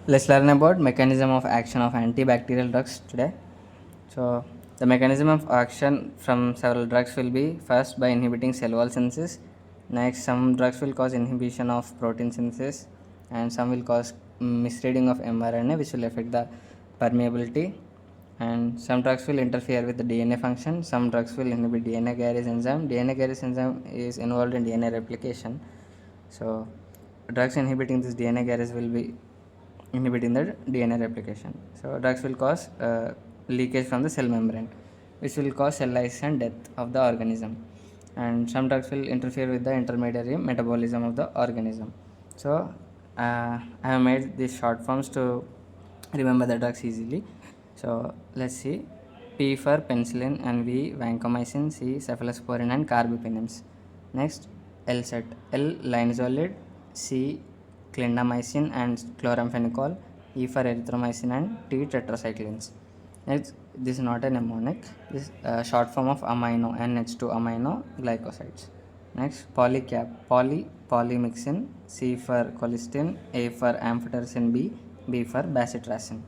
Let's learn about mechanism of action of antibacterial drugs today. So the mechanism of action from several drugs will be first by inhibiting cell wall synthesis. Next, some drugs will cause inhibition of protein synthesis, and some will cause misreading of mRNA, which will affect the permeability. And some drugs will interfere with the DNA function. Some drugs will inhibit DNA carriers enzyme. DNA carriers enzyme is involved in DNA replication. So drugs inhibiting this DNA carriers will be inhibiting the DNA replication. So drugs will cause leakage from the cell membrane, which will cause cell lysis and death of the organism. And some drugs will interfere with the intermediary metabolism of the organism. So I have made these short forms to remember the drugs easily. So let's see. P for penicillin and V vancomycin, C cephalosporin and carbapenems. Next, L set L linezolid, C clindamycin and chloramphenicol, E for erythromycin and T tetracyclines. Next, this is not a mnemonic. This is a short form of amino NH2 amino glycosides. Next, polycap polymyxin, C for colistin, A for amphotericin B, B for bacitracin,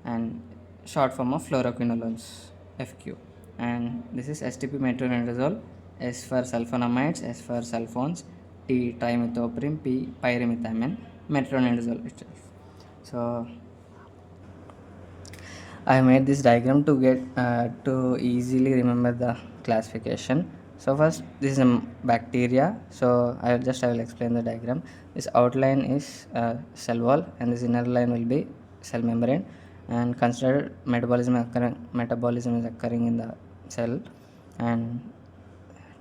and short form of fluoroquinolones FQ. And this is STP metronidazole, S for sulfonamides, S for sulfones, T trimethoprim, P pyrimethamine, metronidazole itself. So I made this diagram to get to easily remember the classification. So first, this is a bacteria. So I will explain the diagram. This outline is cell wall, and this inner line will be cell membrane. And consider metabolism is occurring in the cell, and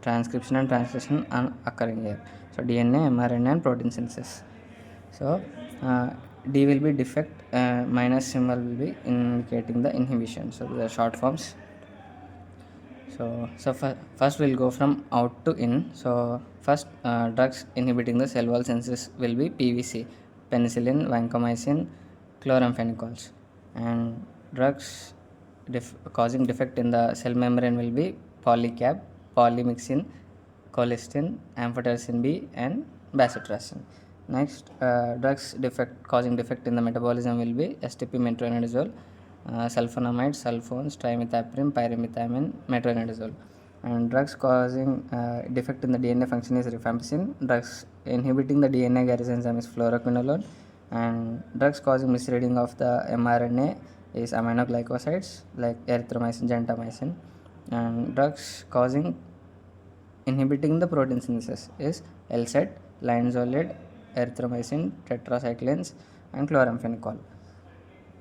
transcription and translation are occurring here. So DNA, mRNA, and protein synthesis. So D will be defect, minus symbol will be indicating the inhibition. So the short forms. So first we'll go from out to in. So first, drugs inhibiting the cell wall synthesis will be PVC, penicillin, vancomycin, chloramphenicol, and drugs causing defect in the cell membrane will be polycap, polymyxin, colistin, amphotericin B, and bacitracin. Next, drugs causing defect in the metabolism will be STP metronidazole, sulfonamides, sulfones, trimethoprim, pyrimethamine, metronidazole. And drugs causing defect in the DNA function is rifampicin. Drugs inhibiting the DNA carrier enzyme is fluoroquinolone. And drugs causing misreading of the mRNA is aminoglycosides like erythromycin, gentamicin. And drugs causing inhibiting the protein synthesis is LSET, linezolid, erythromycin, tetracyclines, and chloramphenicol.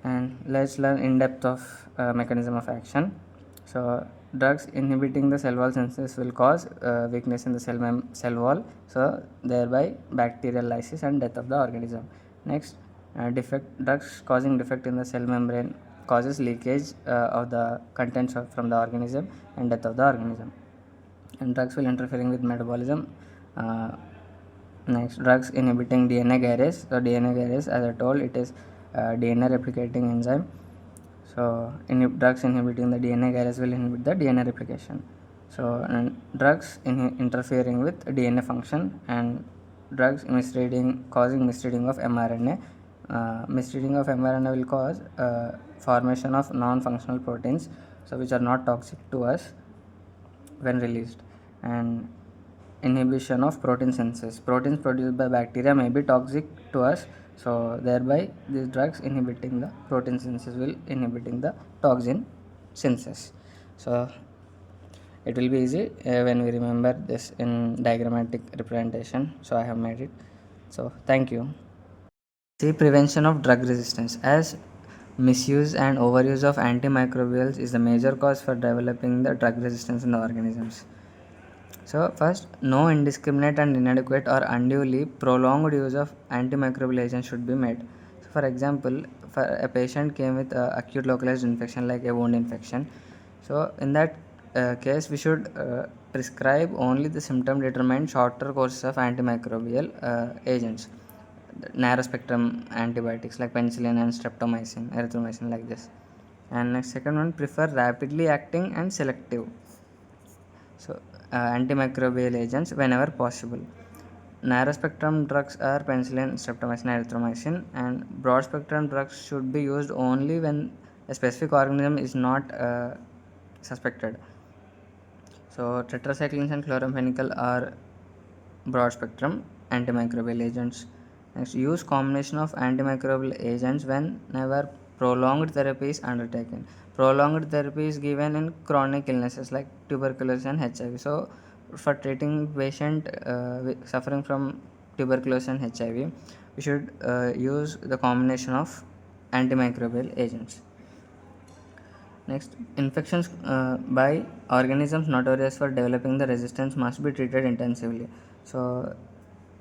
And let's learn in depth of mechanism of action. So drugs inhibiting the cell wall synthesis will cause weakness in the cell wall, so thereby bacterial lysis and death of the organism. Next, drugs causing defect in the cell membrane causes leakage of the contents from the organism and death of the organism. And drugs will interfering with metabolism. Next, drugs inhibiting DNA carriers. So DNA carriers, as I told, it is DNA replicating enzyme. So drugs inhibiting the DNA carriers will inhibit the DNA replication. So and drugs interfering with DNA function, and drugs causing misreading of mRNA. Misreading of mRNA will cause formation of non-functional proteins, so which are not toxic to us when released. And inhibition of protein synthesis. Proteins produced by bacteria may be toxic to us, so thereby these drugs inhibiting the protein synthesis will inhibiting the toxin synthesis. So it will be easy when we remember this in diagrammatic representation. So I have made it. So thank you. See, prevention of drug resistance. As misuse and overuse of antimicrobials is the major cause for developing the drug resistance in the organisms. So first, no indiscriminate and inadequate or unduly prolonged use of antimicrobial agents should be made. So for example, for a patient came with acute localized infection like a wound infection, so in that case we should prescribe only the symptom determined shorter courses of antimicrobial agents, narrow spectrum antibiotics like penicillin and streptomycin, erythromycin, like this. And next, second one, prefer rapidly acting and selective, so antimicrobial agents whenever possible. narrow spectrum drugs are penicillin, streptomycin, erythromycin, and broad spectrum drugs should be used only when a specific organism is not suspected. So tetracyclines and chloramphenicol are broad spectrum antimicrobial agents. Next, use combination of antimicrobial agents whenever prolonged therapy is undertaken. Prolonged therapy is given in chronic illnesses like tuberculosis and HIV. So, for treating patient suffering from tuberculosis and HIV, we should use the combination of antimicrobial agents. Next, infections by organisms notorious for developing the resistance must be treated intensively. So,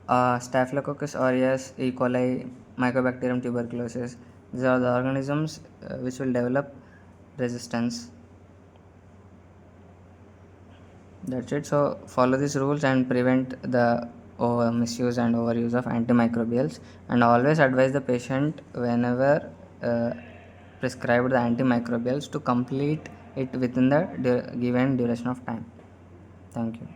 Staphylococcus aureus, E. coli, Mycobacterium tuberculosis, these are the organisms which will develop resistance. That's it. So, follow these rules and prevent the misuse and overuse of antimicrobials, and always advise the patient whenever prescribed the antimicrobials to complete it within the given duration of time. Thank you.